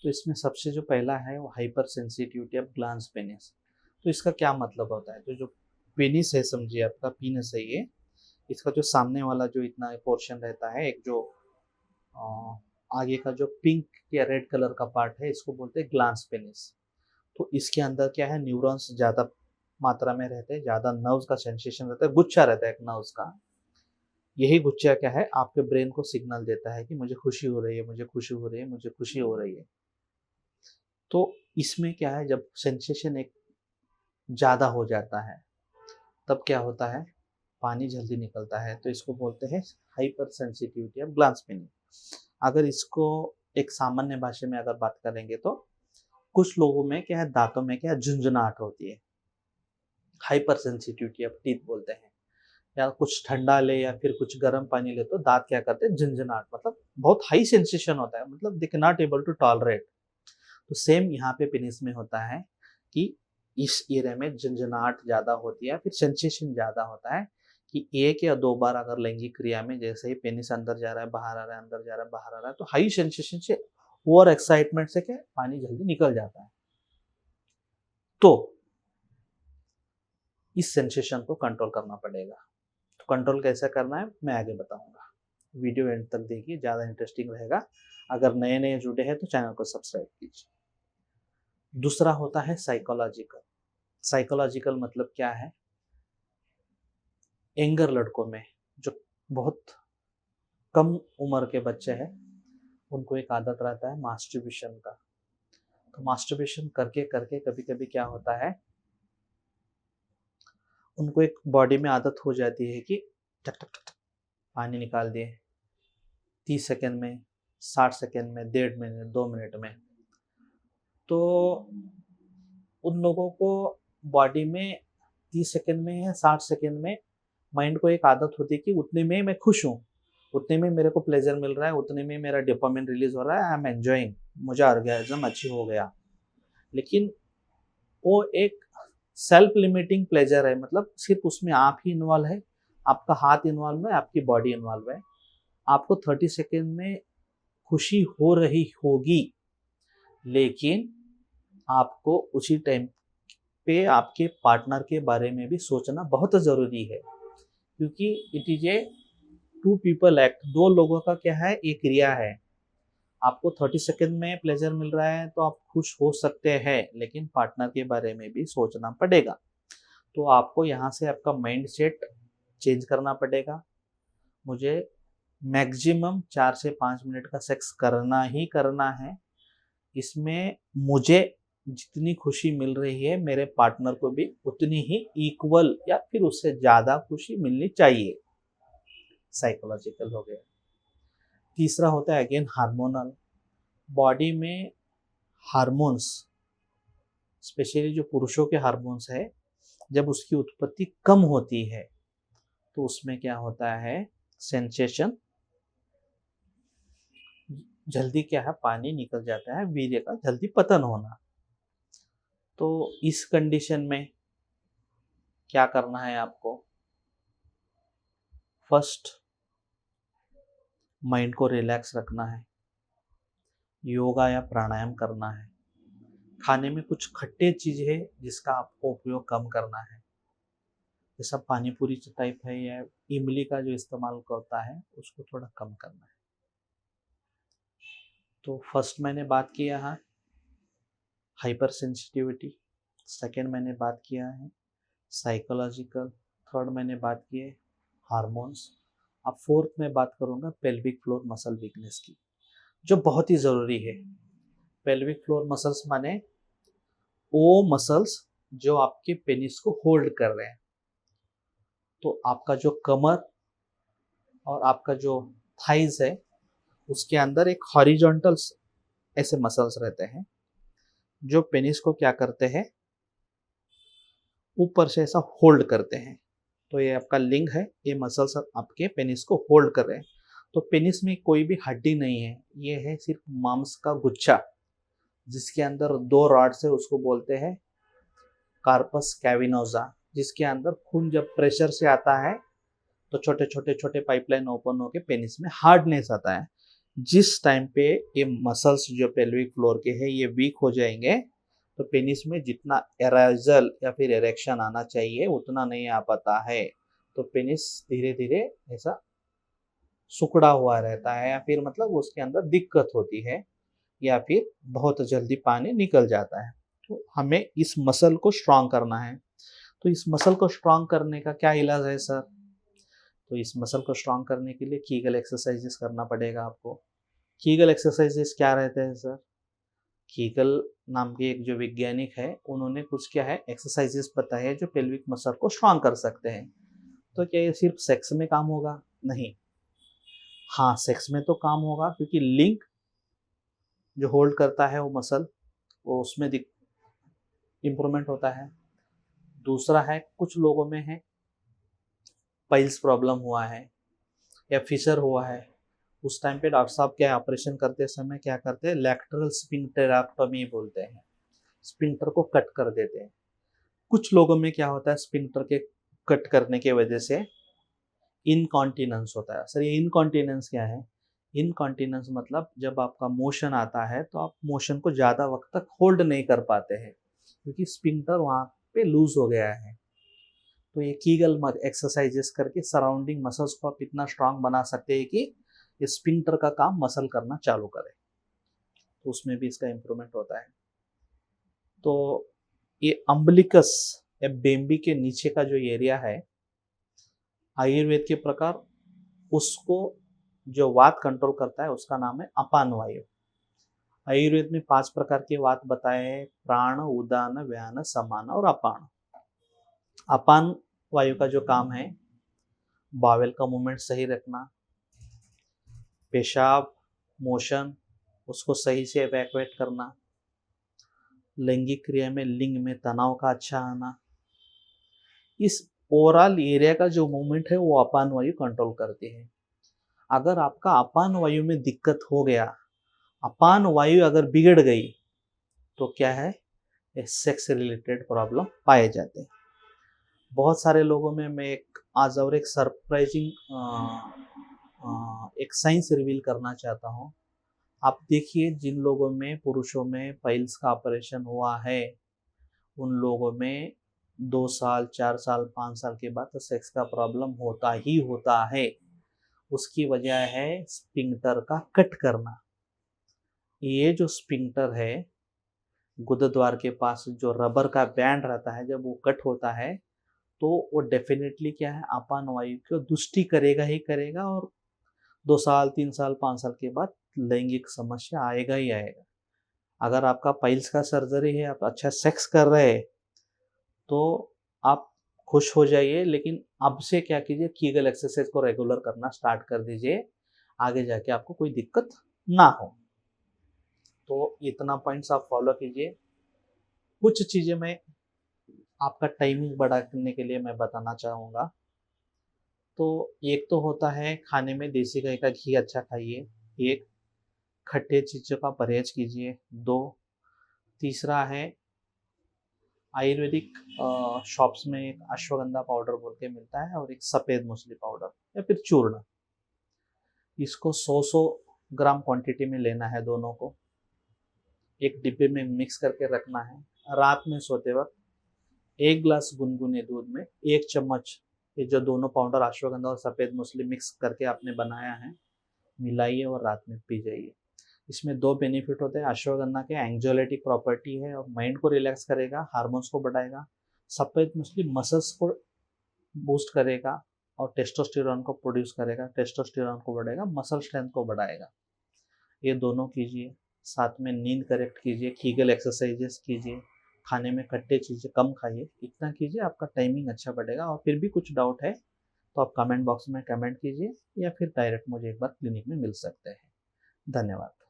तो इसमें सबसे जो पहला है वो hyper sensitivity of glans penis. तो इसका क्या मतलब होता है? तो जो पेनिस है, समझिए आपका पीनस है ये, इसका जो सामने वाला जो इतना पोर्शन रहता है, एक जो आगे का जो पिंक या रेड कलर का पार्ट है, इसको बोलते हैं ग्लांस पेनिस। तो इसके अंदर क्या है, न्यूरॉन्स ज़्यादा मात्रा में रहते हैं, ज़्यादा नर्व्स का सेंसेशन रहता है, गुच्छा रहता है एक नर्व्स का। यही गुच्छा क्या है, आपके ब्रेन को सिग्नल देता है कि मुझे खुशी हो रही है, मुझे खुशी हो रही है, मुझे खुशी हो रही है। तो इसमें क्या है, जब सेंसेशन एक ज़्यादा हो जाता है तब क्या होता है, पानी जल्दी निकलता है। तो इसको बोलते हैं hyper sensitivity of glans penis. अगर इसको एक सामान्य भाषा में अगर बात करेंगे तो कुछ लोगों में क्या है, दांतों में क्या है, झुंझुनाहट होती है, हाइपर सेंसिटिविटी ऑफ टीथ बोलते हैं। या कुछ ठंडा ले या फिर कुछ गर्म पानी ले तो दांत क्या करते हैं, झंझनाहट, मतलब बहुत हाई सेंसेशन होता है, मतलब they can not able to tolerate. तो सेम यहाँ पे पेनिस में होता है कि इस एरिया में झंझनाहट ज़्यादा होती है, फिर सेंसेशन ज़्यादा होता है कि एक या दो बार अगर लैंगिक क्रिया में जैसे ही पेनिस अंदर जा रहा है, बाहर आ रहा है, अंदर जा रहा है, बाहर आ रहा है, तो हाई सेंसेशन से, ओवर एक्साइटमेंट से क्या पानी जल्दी निकल जाता है। तो इस सेंसेशन को कंट्रोल करना पड़ेगा। तो कंट्रोल कैसे करना है मैं आगे बताऊंगा, वीडियो एंड तक देखिए, ज़्यादा इंटरेस्टिंग रहेगा। अगर नए नए जुड़े हैं तो चैनल को सब्सक्राइब कीजिए। दूसरा होता है साइकोलॉजिकल। साइकोलॉजिकल मतलब क्या है, यंगर लड़कों में जो बहुत कम उम्र के बच्चे हैं, उनको एक आदत रहता है मास्टरबेशन का। तो मास्टरबेशन करके करके कभी कभी क्या होता है, उनको एक बॉडी में आदत हो जाती है कि टक टक टक टक पानी निकाल दिए, 30 सेकेंड में, 60 सेकेंड में, 1.5 मिनट, 2 मिनट में। तो उन लोगों को बॉडी में 30 सेकेंड में या 60 सेकेंड में माइंड को एक आदत होती है कि उतने में मैं खुश हूँ, उतने में मेरे को प्लेजर मिल रहा है, उतने में मेरा डोपामिन रिलीज हो रहा है, आई एम एंजॉइंग, मुझे ऑर्गेजम अचीव हो गया। लेकिन वो एक सेल्फ लिमिटिंग प्लेजर है, मतलब सिर्फ उसमें आप ही इन्वॉल्व है, आपका हाथ इन्वॉल्व है, आपकी बॉडी इन्वॉल्व है। आपको 30 सेकेंड में खुशी हो रही होगी, लेकिन आपको उसी टाइम पे आपके पार्टनर के बारे में भी सोचना बहुत ज़रूरी है, क्योंकि it is a two people act, दो लोगों का क्या है, एक क्रिया है। आपको 30 सेकेंड में प्लेजर मिल रहा है तो आप खुश हो सकते हैं, लेकिन पार्टनर के बारे में भी सोचना पड़ेगा। तो आपको यहाँ से आपका माइंड सेट चेंज करना पड़ेगा। मुझे मैक्सिमम 4 से 5 मिनट का सेक्स करना ही करना है, इसमें मुझे जितनी खुशी मिल रही है मेरे पार्टनर को भी उतनी ही इक्वल या फिर उससे ज़्यादा खुशी मिलनी चाहिए। साइकोलॉजिकल हो गया। तीसरा होता है अगेन हार्मोनल। बॉडी में हार्मोन्स, स्पेशली जो पुरुषों के हार्मोन्स है, जब उसकी उत्पत्ति कम होती है तो उसमें क्या होता है, सेंसेशन जल्दी क्या है, पानी निकल जाता है, वीर्य का जल्दी पतन होना। तो इस कंडीशन में क्या करना है आपको, फर्स्ट माइंड को रिलैक्स रखना है, योगा या प्राणायाम करना है, खाने में कुछ खट्टे चीज़ है जिसका आपको उपयोग कम करना है, जैसा पानी पूरी टाइप है या इमली का जो इस्तेमाल करता है उसको थोड़ा कम करना है। तो फर्स्ट मैंने बात किया है हाइपर सेंसिटिविटी, सेकेंड मैंने बात किया है साइकोलॉजिकल, थर्ड मैंने बात की है हार्मोन्स। अब फोर्थ में बात करूँगा पेल्विक फ्लोर मसल वीकनेस की, जो बहुत ही ज़रूरी है। पेल्विक फ्लोर मसल्स माने वो मसल्स जो आपके पेनिस को होल्ड कर रहे हैं। तो आपका जो कमर और आपका जो थाइज है, उसके अंदर एक हॉरिजॉन्टल ऐसे मसल्स रहते हैं जो पेनिस को क्या करते हैं, ऊपर से ऐसा होल्ड करते हैं। तो ये आपका लिंग है, ये मसल्स आपके पेनिस को होल्ड कर रहे हैं। तो पेनिस में कोई भी हड्डी नहीं है, ये है सिर्फ मांस का गुच्छा, जिसके अंदर दो रॉड्स है, उसको बोलते हैं कार्पस कैविनोजा, जिसके अंदर खून जब प्रेशर से आता है तो छोटे छोटे छोटे पाइपलाइन ओपन होकर पेनिस में हार्डनेस आता है। जिस टाइम पे ये मसल्स जो पेल्विक फ्लोर के हैं ये वीक हो जाएंगे तो पेनिस में जितना एराइजल या फिर एरेक्शन आना चाहिए उतना नहीं आ पाता है, तो पेनिस धीरे धीरे ऐसा सुकड़ा हुआ रहता है या फिर मतलब उसके अंदर दिक्कत होती है या फिर बहुत जल्दी पानी निकल जाता है। तो हमें इस मसल को स्ट्रांग करना है। तो इस मसल को स्ट्रांग करने का क्या इलाज है सर? तो इस मसल को स्ट्रांग करने के लिए कीगल एक्सरसाइजेस करना पड़ेगा आपको। कीगल एक्सरसाइजेस क्या रहते हैं सर? कीगल नाम के एक जो वैज्ञानिक है उन्होंने कुछ क्या है एक्सरसाइजेस बताए हैं जो पेल्विक मसल को स्ट्रांग कर सकते हैं। तो क्या ये सिर्फ सेक्स में काम होगा? नहीं। हाँ, सेक्स में तो काम होगा क्योंकि लिंक जो होल्ड करता है वो मसल, वो उसमें इम्प्रूवमेंट होता है। दूसरा है कुछ लोगों में है पाइल्स प्रॉब्लम हुआ है या फिशर हुआ है, उस टाइम पे डॉक्टर साहब क्या ऑपरेशन करते समय क्या करते हैं, लैटरल स्फिंक्टेरेक्टोमी बोलते हैं, स्फिंक्टर को कट कर देते हैं। कुछ लोगों में क्या होता है स्फिंक्टर के कट करने की वजह से इनकॉन्टिनेंस होता है। सर ये इनकॉन्टिनेंस क्या है? इनकॉन्टिनेंस मतलब जब आपका मोशन आता है तो आप मोशन को ज़्यादा वक्त तक होल्ड नहीं कर पाते हैं क्योंकि स्फिंक्टर वहाँ पे लूज हो गया है। तो ये कीगल एक्सरसाइजेस करके सराउंडिंग मसल्स को आप इतना स्ट्रांग बना सकते हैं कि ये स्फिंक्टर का काम मसल करना चालू करे, तो उसमें भी इसका इम्प्रूवमेंट होता है। तो ये अम्बलिकस या बेम्बी के नीचे का जो एरिया है आयुर्वेद के प्रकार उसको जो वात कंट्रोल करता है उसका नाम है अपान वायु। आयुर्वेद में 5 प्रकार के वात बताए हैं, प्राण, उदान, व्यान, समान और अपान। अपान वायु का जो काम है बावेल का मूवमेंट सही रखना, पेशाब मोशन उसको सही से इवैक्यूएट करना, लैंगिक क्रिया में लिंग में तनाव का अच्छा आना, इस ओवरऑल एरिया का जो मूवमेंट है वो अपान वायु कंट्रोल करती है। अगर आपका अपान वायु में दिक्कत हो गया, अपान वायु अगर बिगड़ गई तो क्या है, सेक्स रिलेटेड प्रॉब्लम पाए जाते हैं। बहुत सारे लोगों में मैं आज और एक सरप्राइजिंग एक साइंस रिवील करना चाहता हूँ। आप देखिए जिन लोगों में पुरुषों में पाइल्स का ऑपरेशन हुआ है उन लोगों में 2 साल 4 साल 5 साल के बाद तो सेक्स का प्रॉब्लम होता ही होता है। उसकी वजह है स्फिंक्टर का कट करना। ये जो स्फिंक्टर है गुदद्वार के पास जो रबर का बैंड रहता है जब वो कट होता है तो वो डेफिनेटली क्या है अपान वायु को दुष्टि करेगा ही करेगा और 2 साल 3 साल 5 साल के बाद लैंगिक समस्या आएगा ही आएगा। अगर आपका पाइल्स का सर्जरी है, आप अच्छा सेक्स कर रहे हैं तो आप खुश हो जाइए, लेकिन अब से क्या कीजिए कीगल एक्सरसाइज को रेगुलर करना स्टार्ट कर दीजिए, आगे जाके आपको कोई दिक्कत ना हो। तो इतना पॉइंट्स आप फॉलो कीजिए। कुछ चीज़ें मैं आपका टाइमिंग बढ़ाने के लिए मैं बताना चाहूँगा। तो एक तो होता है खाने में देसी गाय का घी अच्छा खाइए, एक खट्टे चीज़ों का परहेज कीजिए, 2 तीसरा है आयुर्वेदिक शॉप्स में एक अश्वगंधा पाउडर बोल के मिलता है और एक सफ़ेद मूसली पाउडर या फिर चूर्ण, इसको 100 ग्राम क्वांटिटी में लेना है, दोनों को एक डिब्बे में मिक्स करके रखना है। रात में सोते वक्त 1 ग्लास गुनगुने दूध में 1 चम्मच ये जो दोनों पाउडर अश्वगंधा और सफ़ेद मूसली मिक्स करके आपने बनाया है मिलाइए और रात में पी जाइए। इसमें 2 बेनिफिट होते हैं। अश्वगंधा के एंग्जाइलेटिक प्रॉपर्टी है और माइंड को रिलैक्स करेगा, हार्मोन्स को बढ़ाएगा। सफ़ेद मूसली मसल्स को बूस्ट करेगा और टेस्टोस्टेरोन को प्रोड्यूस करेगा, टेस्टोस्टेरोन को बढ़ाएगा, मसल स्ट्रेंथ को बढ़ाएगा। ये दोनों कीजिए, साथ में नींद करेक्ट कीजिए, कीगल एक्सरसाइजेस कीजिए, खाने में खट्टे चीज़ें कम खाइए, इतना कीजिए आपका टाइमिंग अच्छा बढ़ेगा। और फिर भी कुछ डाउट है तो आप कमेंट बॉक्स में कमेंट कीजिए या फिर डायरेक्ट मुझे एक बार क्लिनिक में मिल सकते हैं। धन्यवाद।